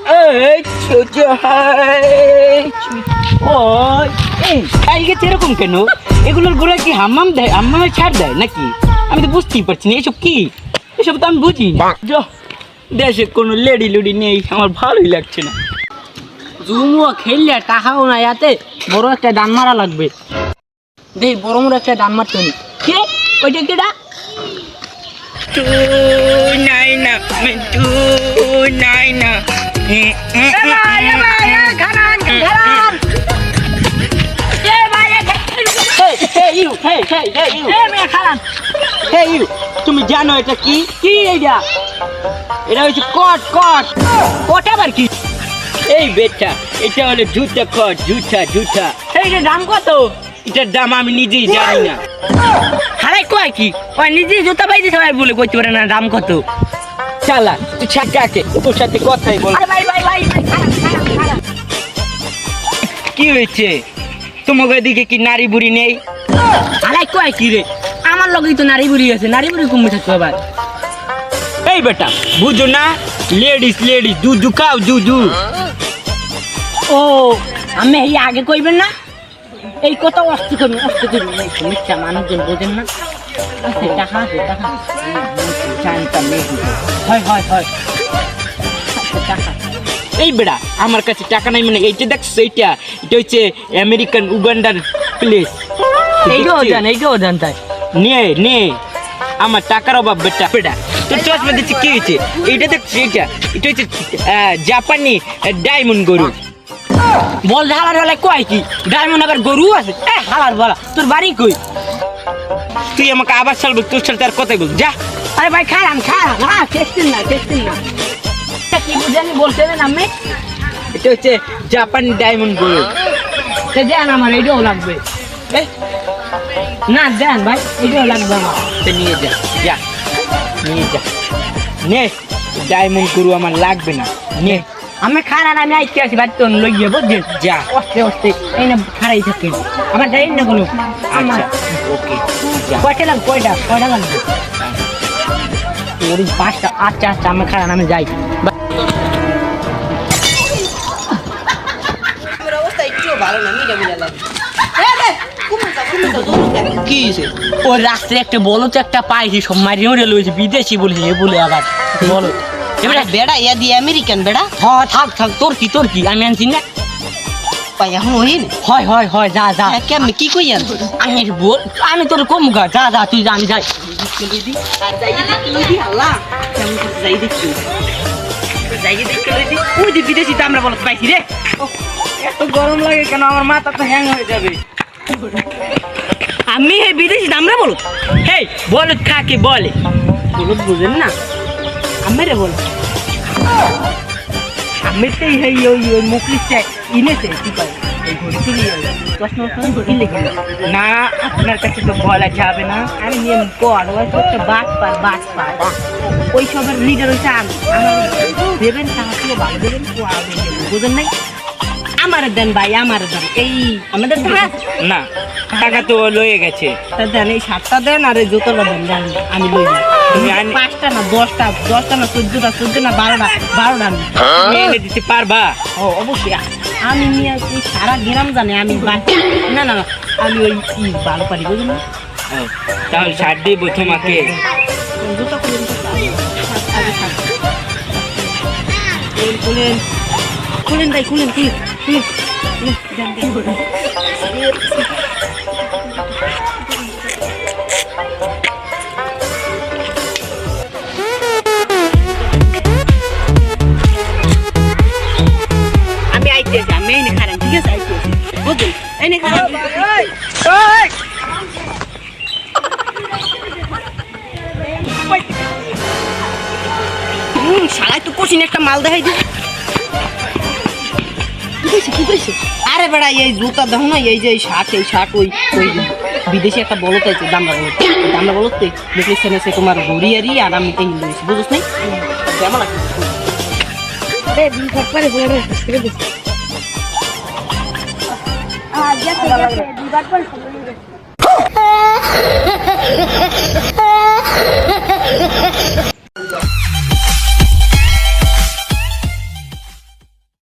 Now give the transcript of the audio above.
এই ছোট এরকম কেন? এগুলোর গোড়া কি হাম্মাম দেয়, হাম্মামে ছাড় দেয় নাকি? আমি তো বুঝতেই পারছি না এসব কি, এসব তো আমি বুঝি না। দেশে কোনো লেডি লুডি নেই, আমার ভালোই লাগছে না। জুমুয়া খেললে টাকাও না, ইয়াতে বড় একটা ডান মারা লাগবে। দেখ বড় মোড় একটা ডান মারতে নি। কে ওইটা কেডা? নাই না নাই না তুমি জানো এটা কি? কি এইটা? এটা হচ্ছে কট কট। কট আবার কি? এই বেটা, এটা হলো জুতা কট, জুতা জুতা। এইটার দাম কত? এটার দাম আমি নিজেই জানি না। হারাই কয় কি? ওই নিজে জুতা পাইতে সবাই বলে কইতে পারে না দাম কত। চালা তুই ছাকাকে তোর সাথে কথাই বল। ভাই ভাই ভাই কি হয়েছে? তোমাদের দিকে কি নারী বুড়ি নেই? হারাই কয় কি রে? আমার লগেই তো নারী বুড়ি আছে, নারী বুড়ি কমে থাকতো আবার। এই বেটা বুঝো না, লেডিস লেডিস দুধু খাও দুধু। ও আমি এই আগে কইবেন না, এই কথা অস্তি করবেন অস্তি করবেন। মিথ্যা মানুষজন বোঝেন না। আছে টাকা আছে টাকা জানতাম নেই। হয় হয় হয় টাকা। এই বেটা আমার কাছে টাকা নাই মানে এইটা দেখছো? এটা এটা হচ্ছে আমেরিকান উগান্ডার প্লেস। এইটাও জান তাই নে নে, আমার টাকার অভাব বেটা। বেটা তোর চশমা দিচ্ছি কি হয়েছে? এইটা দেখছি, এটা এটা হচ্ছে জাপানি ডায়মন্ড গরু। বল হালার বেলায় কয় কি ডায়মন্ড আবার গরু আছে? হালার বলা তোর বাড়ি কই? তুই আমাকে আবার চালবো, তোর সাথে আর কথাই বল যা। আরে ভাই খারান না টেস্টিং না কি বুঝেনি বলতে দেন আমি। এটা হচ্ছে জাপানি ডায়মন্ড গরু। সে দেন আমার এইটাও লাগবে। না দেন ভাই এইটাও লাগবে আমার। নিয়ে যা যা নিয়ে যা নে, ডায়মন্ড গরু আমার লাগবে না। নে আমি খারান আমি আইতে আছি বাড়িতে লইয়ে বুঝছেন। যা অস্তে অস্তে এই না খারাই থাকে আমার যাই না কোনো। আচ্ছা ওকে যা। কয়টা লাগবে? ওর 5টা। আচ্ছা আচ্ছা আমি খারান আমি যাই। কি হয়েছে? ওর রাস্তায় একটা বলো তো একটা পাইছি, সব মারিয়ে উড়ে লইছে, বিদেশি বলে এ বলে আবার বলো। এবারে বেড়া ইয়া দিয়ে আমেরিকান বেড়া। হ্যাঁ থাক তোর কি আমি আনছি না। পাই এখন হইন হয় যা কেমনে কি কই আন আমি বল, আমি তোর কম গা যা তুই যা আমি যাই। ওই যে বিদেশিতে আমরা বলত পাইছি রে। এত গরম লাগে কেন? আমার মাথা তো হ্যাং হয়ে যাবে। আমি এই বিদেশি আমরা বলো। হেই বলত কাকে বলে? বলত বুঝেন না আমি বল। আমি তো ওই মুখলিশটা ইনেছে কি পাই না, আপনার কাছে তো বলা যাবে না। আমি নিয়ে পড় ওই একটা বাট পার ওই সবের লিডার হইছে আমি। আমার দেবেন টাকা ভালো দেবেন বুঝেন নাই? আমার দেন ভাই আমার দেন। এই আমাদের না টাকা তো লয়ে গেছে। দেন এই 7টা দেন আর এই জুতোটা দেন আমি লই যাই। তুমি 5টা না 10টা না 14টা না 12টা তুমি এনে দিতে পারবা? ও অবশ্যই আমি নিয়ে কি সারা গ্রাম জানে আমি না আমি ওই কি ভালো পারি বুঝলেন না। তাহলে ছাড় দিব তোমাকে। জুতো খুলেন ভাই খুলেন আমি আইতেছি, আমি এনে খারান ঠিক আছে আইতেছি বুঝলেন এনে খারান। শালায় তো কঠিন একটা মাল দেখাই দিই। আরে বেড়া এই জুতা দেখো না, এই যে এই শার্ট ওই বিদেশি একটা বলত আছে দামরা বলত দেখলে সে তোমার ঘড়ি আরি আর আমি এই লইছি বুঝছ নাই কেমন লাগে রে দিন ঘর পরে বলে রে ছেড়ে দে। যাতে দুবার পর খবর